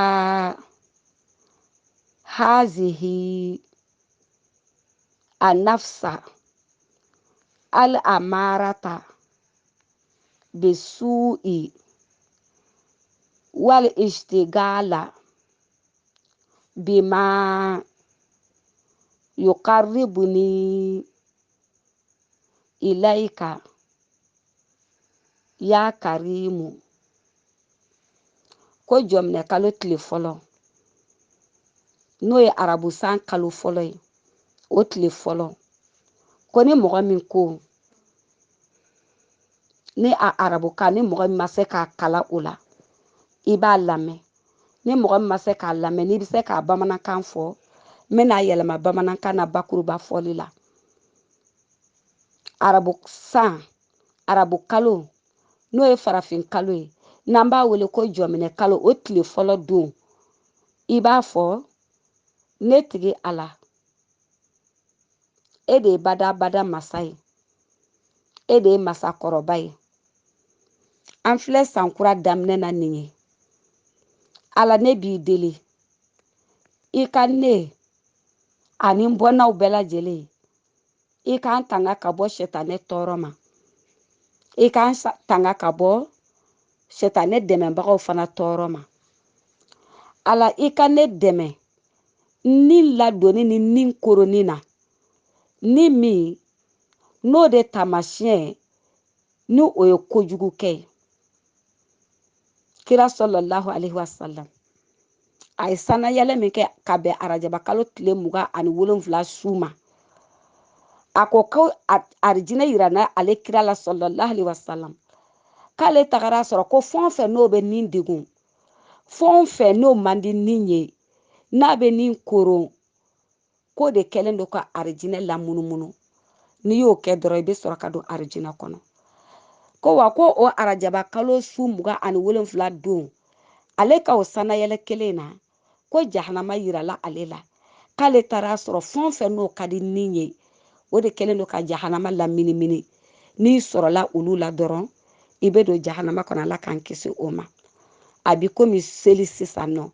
hazihi an-nafsa al-amarata bisu'i wal istigala bima yuqarribuni ilaika ya karimu ko jɔminɛ kalo tile fɔlɔ n'o ye arabu san kalo fɔlɔ ye o tile fɔlɔ ko ni mɔgɔ min ko ni a arabu kan ni mɔgɔ min ma se k'a kala o la i b'a lamɛn ni mɔgɔ min ma se k'a lamɛn n'i bɛ se k'a bamanankan fɔ n bɛna yɛlɛma bamanankan na bakuruba fɔli la arabu kalo n'o ye farafin kalo ye n'an b'a wele ko jɔminɛ kalo o tile fɔlɔ don i b'a fɔ ne tigi ala e de ye badabada masa ye e de ye masakɔrɔba ye an filɛ sankura daminɛ na nin ye ala ne b'i deli i ka ne ani n bɔnnaw bɛɛ lajɛlen i k'an tanga ka bɔ sɛtanɛ tɔɔrɔ ma i k'an tanga ka bɔ sɛtanɛ dɛmɛbagaw fana tɔɔrɔ ma ala i ka ne dɛmɛ ni ladonni ni nin koroni na ni min n'o de taamasiyɛn ni o ye kojugu kɛ kira sɔlɔlahu alaihi wasallam a ye sanayɛlɛ min kɛ ka bɛn arajaba kalo tile 27 su ma a ko arijinɛ yira na ale kira la sɔlɔlahu alaihi wasallam k'ale tagara sɔrɔ ko fɛn o fɛn n'o bɛ nin degun fɛn o fɛn n'o man di nin ye n'a bɛ nin koron k'o de kɛlen don ka arijinɛ lamunumunu n'i y'o kɛ dɔrɔn i bɛ sɔrɔ ka don arijinɛ kɔnɔ ko wa ko o arajaba kalo su 27 don ale ka o sanayɛlɛ kelen na ko jahanama yirala ale la k'ale taara sɔrɔ fɛn o fɛn n'o ka di ni ye o de kɛlen don ka jahanama laminimini n'i sɔrɔla olu la dɔrɔn i bɛ don jahanama kɔnɔ Ala k'an kisi o ma a bi komi seli sisan nɔ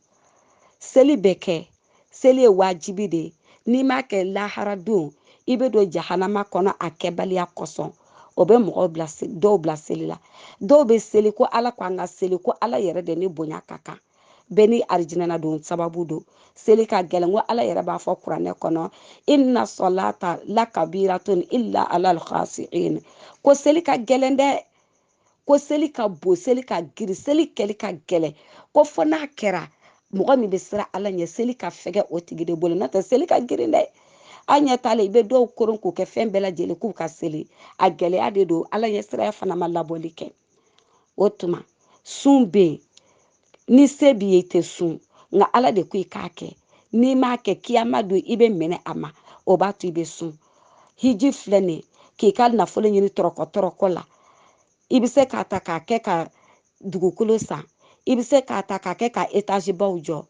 seli bɛ kɛ seli ye wajibi de ye n'i m'a kɛ lahara don i bɛ don jahanama kɔnɔ a kɛbaliya kosɔn o bɛ mɔgɔw bila dɔw bila seli la dɔw bɛ seli ko Ala ko an ka seli ko Ala yɛrɛ de ni bonya ka kan bɛɛ ni arijinɛ na don sababu don seli ka gɛlɛn ko Ala yɛrɛ b'a fɔ kuranɛ kɔnɔ inna salata lakabiratun illa alal khasiin ko seli ka gɛlɛn dɛ ko seli ka bon seli ka giri seli kɛli ka gɛlɛn ko fɔ n'a kɛra mɔgɔ min bɛ siran Ala ɲɛ seli ka fɛgɛ o tigi de bolo n'o tɛ seli ka girin dɛ an ɲɛ t'a la i bɛ dɔw koron k'u kɛ fɛn bɛɛ lajɛlen k'u ka seli a gɛlɛya de don Ala ɲɛ siranya fana ma labɔli kɛ o tuma sun bɛ yen ni se b'i ye i tɛ sun nka Ala de ko i k'a kɛ n'i m'a kɛ kiyama don i bɛ minɛ a ma o b'a to i bɛ sun hiji filɛ nin ye k'i ka nafolo ɲini tɔrɔkɔ la i bɛ se k'a ta k'a kɛ ka dugukolo san i bɛ se k'a ta k'a kɛ ka etazibaw jɔ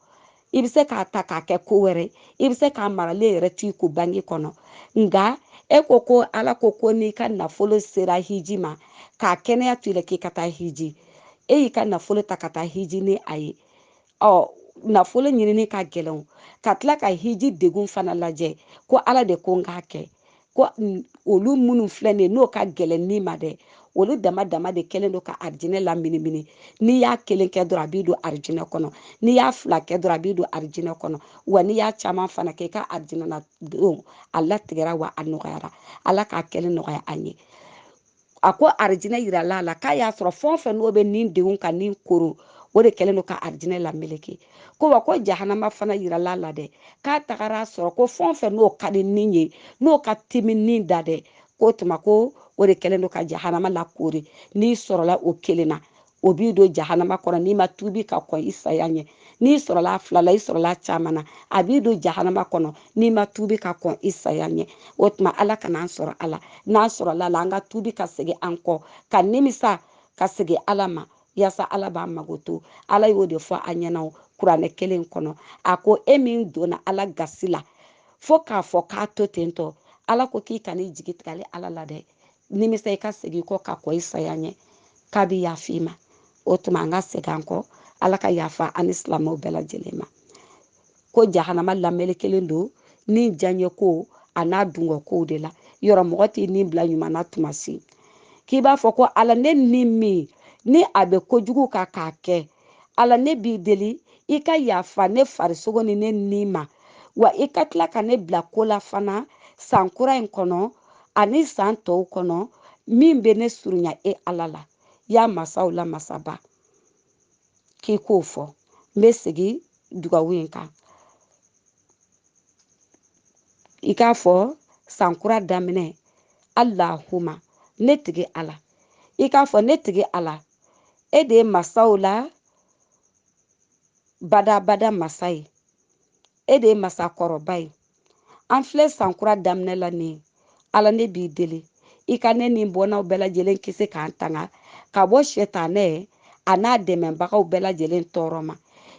i bɛ se k'a ta k'a kɛ ko wɛrɛ i bɛ se k'a maralen yɛrɛ t'i ko bange kɔnɔ nka e ko Ala ko n'i ka nafolo sera hiji ma k'a kɛnɛya to i la k'i ka taa hiji e y'i ka nafolo ta ka taa hiji ni a ye nafolo ɲinini ka gɛlɛn ka tila ka hiji degun fana lajɛ ko Ala de ko n k'a kɛ ko olu minnu filɛ nin ye n'o ka gɛlɛn ni ma dɛ olu dama de kɛlen don ka arijinɛ laminimini n'i y'a kelen kɛ dɔrɔn a b'i don arijinɛ kɔnɔ n'i y'a fila kɛ dɔrɔn a b'i don arijinɛ kɔnɔ wa n'i y'a caman fana kɛ i ka arijinɛ na don a latigɛra wa a nɔgɔyara Ala k'a kɛlen nɔgɔya an ye a ko arijinɛ yirala a la k'a y'a sɔrɔ fɛn o fɛn n'o bɛ nin denw ka nin koron o de kɛlen don ka arijinɛ lameleke ko wa ko jahanama fana yirala a la dɛ k'a tagara sɔrɔ ko fɛn o fɛn n'o ka di nin ye n'o ka timi nin da dɛ k'o tuma ko o de kɛlen don ka jahanama lakori n'i sɔrɔla o kelen na o b'i don jahanama kɔnɔ n'i ma tubi ka kɔn i saya ɲɛ n'i sɔrɔla a fila la i sɔrɔla a caman na a b'i don jahanama kɔnɔ n'i ma tubi ka kɔn i saya ɲɛ o tuma Ala kana an sɔrɔ a la n'an sɔrɔla a la an ka tubi ka segin an kɔ ka nimisa ka segin Ala ma yaasa Ala b'an mago to Ala y'o de fɔ an ɲɛna kuranɛ kelen kɔnɔ a ko e min donna Ala gasi la fo k'a fɔ k'a to ten tɔ Ala ko k'i kan'i jigi tigɛ Ala la dɛ nimisa i ka segin kɔ ka kɔ i saya ɲɛ k'a bɛ yafa i ma o tuma an ka segin an kɔ Ala ka yafa an ni silamɛw bɛɛ lajɛlen ma ko jahanama lamɛli kelen don ni diyaɲɛ ko a n'a dungɔ kow de la yɔrɔ mɔgɔ t'i ni bila ɲuman na tuma si k'i b'a fɔ ko Ala ne ni min ni a bɛ kojugu kan k'a kɛ Ala ne b'i deli i ka yafa ne farisogo ni ne ni ma wa i ka tila ka ne bila ko la fana san kura in kɔnɔ ani san tɔw kɔnɔ min bɛ ne surunya e Ala la ya masaw la masaba k'i k'o fɔ n bɛ segin dugawu in kan i k'a fɔ san kura daminɛ Allahuma ne tigi Ala i k'a fɔ ne tigi Ala e de ye masaw la badabada masa ye e de ye masakɔrɔba ye an filɛ san kura daminɛ la nin Ala ne b'i deli i ka ne ni bɔnnaw bɛɛ lajɛlen kisi k'an tanga ka bɔ sɛtanɛ a n'a dɛmɛbagaw bɛɛ lajɛlen tɔɔrɔ ma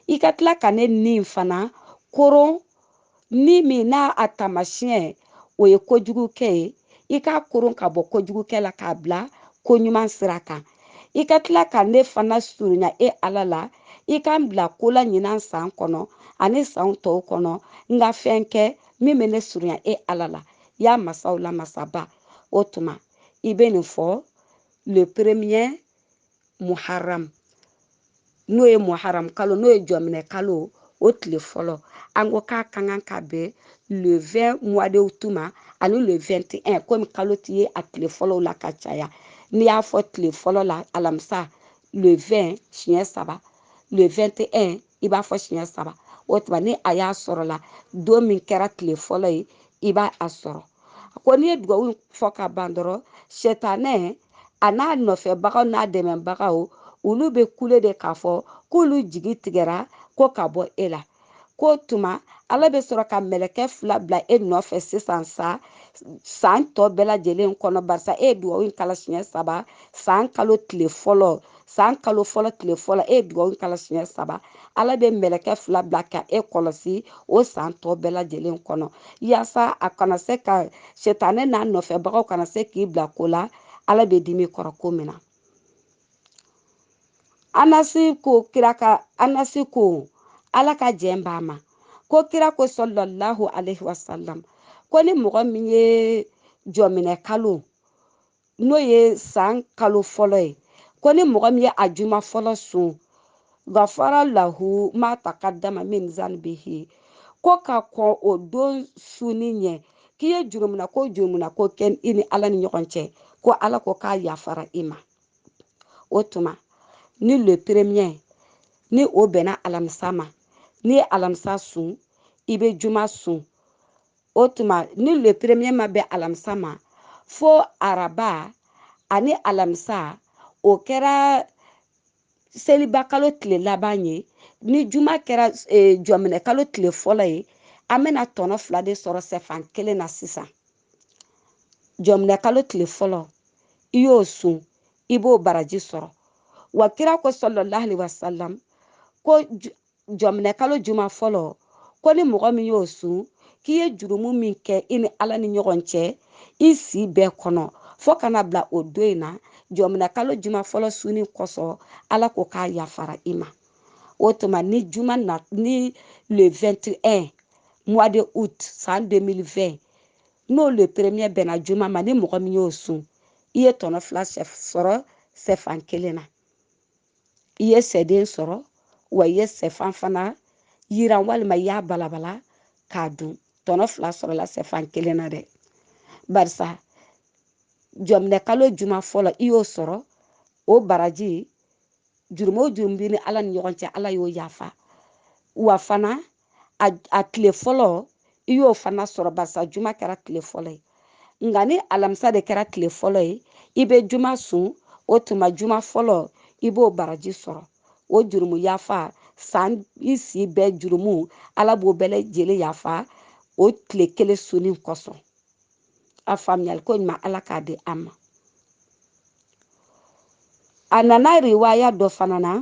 i ka tila ka ne ni fana koron ni min n'a a tamasiyɛn o ye kojugukɛ ye i k'a koron ka bɔ kojugukɛ la k'a bila ko ɲuman sira kan i ka tila ka ne fana surunya e Ala la i ka n bila ko la ɲinan san kɔnɔ ani san tɔw kɔnɔ n ka fɛn kɛ min bɛ ne surunya e Ala la ya masaw la masaba o tuma i bɛ nin fɔ le premier muharam n'o ye muharam kalo n'o ye jɔminɛ kalo o tile fɔlɔ an ko k'a ka kan ka bɛn le 20 mois de août ma ani le 21 komi kalo tɛ ye a tile fɔlɔw la ka caya n'i y'a fɔ tile fɔlɔ la alamisa le 20 siɲɛ 3 le 21 i b'a fɔ siɲɛ 3 o tuma ni a y'a sɔrɔ la don min kɛra tile fɔlɔ ye i b'a sɔrɔ ko n'i ye dugawu fɔ ka ban dɔrɔn sɛtanɛ a n'a nɔfɛbagaw n'a dɛmɛbagaw olu bɛ kule de k'a fɔ k'olu jigi tigɛra ko ka bɔ e la k'o tuma ala bɛ sɔrɔ ka mɛlɛkɛ fila bila e nɔfɛ sisan sa san tɔ bɛɛ lajɛlen kɔnɔ barisa e ye dugawu in kala siɲɛ 3 san kalo tile fɔlɔ san kalo fɔlɔ tile fɔlɔ e ye dugawu in kala siɲɛ 3 ala bɛ mɛlɛkɛ fila bila ka e kɔlɔsi o san tɔ bɛɛ lajɛlen kɔnɔ yaasa a kana se ka setanɛ n'a nɔfɛbagaw kana se k'i bila ko la ala bɛ dimi kɔrɔ ko min na Anasi ko ala ka jɛn b'a ma ko kira ko sallallahu alaihi wasallam ko ni mɔgɔ min ye jɔminɛ kalo n'o ye san kalo fɔlɔ ye ko ni mɔgɔ min ye a juma fɔlɔ sun gafara lahu ma taqaddama min zanbihi ko ka kɔn o don sunni ɲɛ k'i ye jurumina ko kɛ i ni ala ni ɲɔgɔn cɛ ko ala ko k'a yafara i ma o tuma ni le premier ni o bɛnna alamisa ma ni ye alamisa sun i bɛ juma sun o tuma ni le premier ma bɛn alamisa ma fo araba ani alamisa o kɛra seliba kalo tile laban ye ni juma kɛra jɔminɛ kalo tile fɔlɔ ye an bɛna tɔnɔ 2 de sɔrɔ sɛfan 1 na sisan jɔminɛ kalo tile fɔlɔ i y'o sun i b'o baraji sɔrɔ wa kira ko sallallahu alaihi wasallam ko jɔminɛ kalo juma fɔlɔ ko ni mɔgɔ min y'o sun k'i ye jurumu min kɛ i ni ala ni ɲɔgɔn cɛ i si bɛɛ kɔnɔ fo kana bila o don in na jɔminɛ kalo juma fɔlɔ sunni kɔsɔn ala ko k'a yafara i ma o tuma ni juma na ni le 21 mois de août san 2020 n'o le premier bɛnna juma ma ni mɔgɔ min y'o sun i ye tɔnɔ 2 sɔrɔ sɛfan 1 na i ye sɛden sɔrɔ wa i ye sɛfan fana yiran walima i y'a balabala k'a dun tɔnɔ 2 sɔrɔla sɛfan 1 na dɛ barisa jɔminɛ kalo juma fɔlɔ i y'o sɔrɔ o baraji jurumo jurum bi ni ala ni ɲɔgɔn cɛ ala y'o yafa wa fana a tile fɔlɔ i y'o fana sɔrɔ barisa juma kɛra tile fɔlɔ ye nka ni alamisa de kɛra tile fɔlɔ ye i bɛ juma sun o tuma juma fɔlɔ i b'o baraji sɔrɔ o jurumu yafa san i si bɛɛ jurumu ala b'o bɛɛ lajɛlen yafa o tile 1 sunni kɔsɔn a faamuyali ko ɲuman ala k'a di an ma a nana riwaya dɔ fana na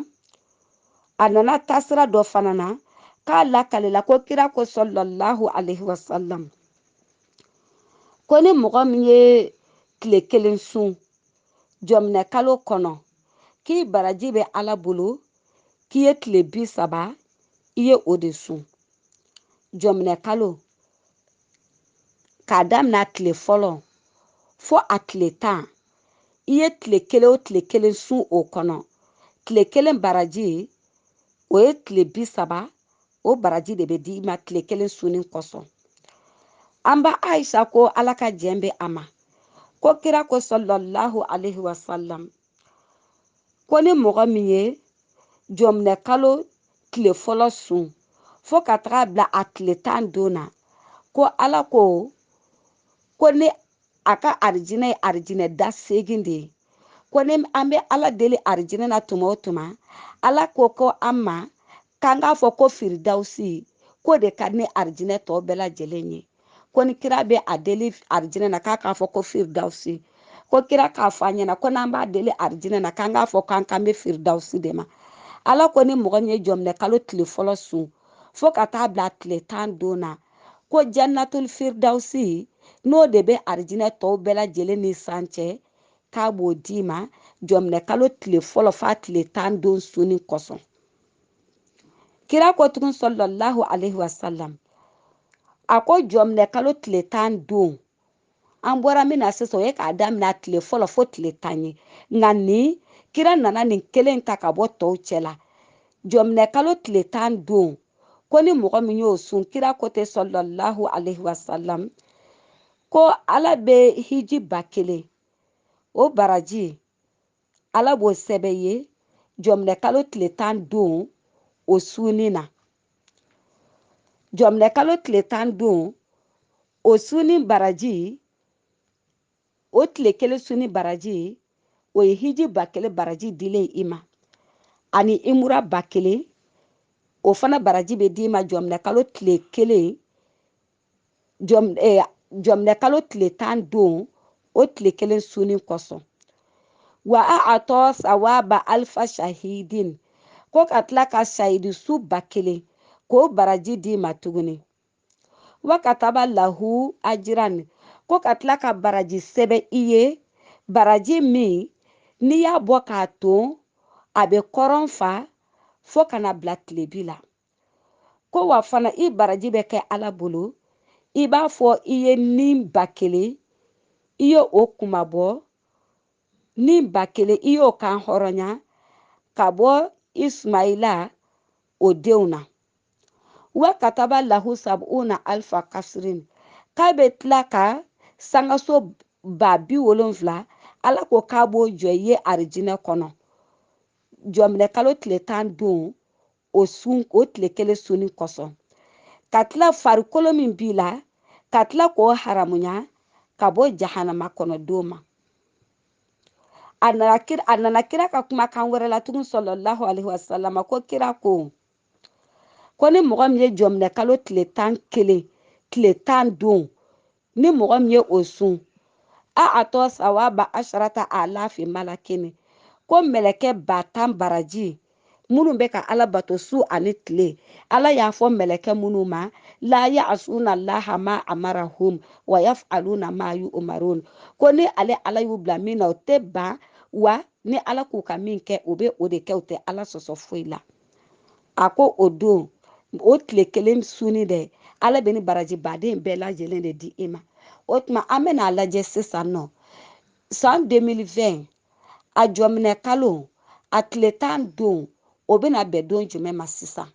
a nana tasira dɔ fana na k'a lakalela ko kira ko sallallahu alaihi wasallam ko ni mɔgɔ min ye tile 1 sun jɔminɛ kalo kɔnɔ k'i baraji bɛ ala bolo k'i ye tile 30 i ye o de sun jɔminɛ kalo k'a daminɛ tile fɔlɔ fo a tile 10 i ye tile 1 o tile 1 sun o kɔnɔ tile 1 baraji o ye tile 30 o baraji de bɛ di ma tile 1 sunni kɔsɔn an ba Aisha ko ala ka jɛn bɛ a ma ko kira ko sallallahu alaihi wasallam ko ni mɔgɔ min ye jɔminɛ kalo tile fɔlɔ sun fo ka taga bila a tile 10 don na ko ala ko ni a ka arijinɛ ye arijinɛ da 8 de ye ko ni an bɛ ala deli arijinɛ na tuma o tuma ala ko an ma k'an k'a fɔ ko firidausi ko de ka di ni arijinɛ tɔ bɛɛ lajɛlen ye ko ni kira bɛ a deli arijinɛ na k'a fɔ ko firidausi ko kira k'a fɔ an ɲɛna ko n'an b'a deli arijinɛ na k'an k'a fɔ k'an bɛ firidausi de ma ala ko ni mɔgɔ min ye jɔminɛ kalo tile fɔlɔ sun fo ka taa bila tile 10 don na ko jannatul firidausi n'o de bɛ arijinɛ tɔw bɛɛ lajɛlen ni san cɛ k'a b'o d'i ma jɔminɛ kalo tile fɔlɔ f'a tile 10 don sunni kɔsɔn kira ko tugun sallallahu alaihi wasallam a ko jɔminɛ kalo tile 10 don an bɔra min na sisan o ye k'a daminɛ tile fɔlɔ fo tile 10 ye nka ni kira nana nin kelen ta ka bɔ tɔw cɛ la jɔminɛ kalo tile 10 don ko ni mɔgɔ min y'o sun kira ko te sallallahu alaihi wasallam ko ala bɛ hiji 1000 o baraji ala b'o sɛbɛn ye jɔminɛ kalo tile 10 don o sunni na jɔminɛ kalo tile 10 don o sunni baraji o tile 1 sunni baraji o ye hiji 1000 baraji dilen i ma ani imura 1000 o fana baraji bɛ d'i ma jɔminɛ kalo tile kelen jɔminɛ kalo tile 10 don o tile kelen sunni kosɔn wa a atɔ sawaba alifa shahidin ko ka tila ka shahidi su 1000 k'o baraji d'i ma tuguni wa ka taba lahu ajiran ko ka tila ka baraji sɛbɛn i ye baraji min n'i y'a bɔ k'a ton a bɛ kɔrɔn fa fo kana bila tilebi la ko wa fana i baraji bɛ kɛ Ala bolo i b'a fɔ i ye nin 1000 i ye o kuma bɔ nin 1000 i y'o kan hɔrɔnya ka bɔ Ismaila o denw na wa kataba lahu sab'una alfa kasrin k'a bɛ tila ka sangaso 70,000 Ala ko k'a b'o jɔ i ye arijinɛ kɔnɔ jɔminɛ kalo tile 10 don o tile kelen sunni kosɔn ka tila farikolo min b'i la ka tila k'o haramuya ka bɔ jahanama kɔnɔ don ma a nana kira ka kumakan wɛrɛ la tugun sallallahu alaihi wasallam ko kira ko ni mɔgɔ min ye jɔminɛ kalo tile 11 tile 10 don ni mɔgɔ min ye o sun a atɔ sawaba asharata alafi malakini ko mɛlɛkɛ 10,000 baraji minnu bɛ ka Ala bato su ani tile Ala y'a fɔ mɛlɛkɛ minnu ma la ya'asuna Allaha ma amarahum wa yaf'aluna ma yu'marun ko ni Ala y'u bila min na o tɛ ban wa ni Ala k'u ka min kɛ o bɛ o de kɛ o tɛ Ala sɔsɔ foyi la a ko o don o tile kelen sunni dɛ Ala bɛ ni baraji baden bɛɛ lajɛlen de di e ma o tuma an bɛ n'a lajɛ sisan nɔ san 2020 a jɔminɛ kalo a tile 10 don o bɛna bɛn don jumɛn ma sisan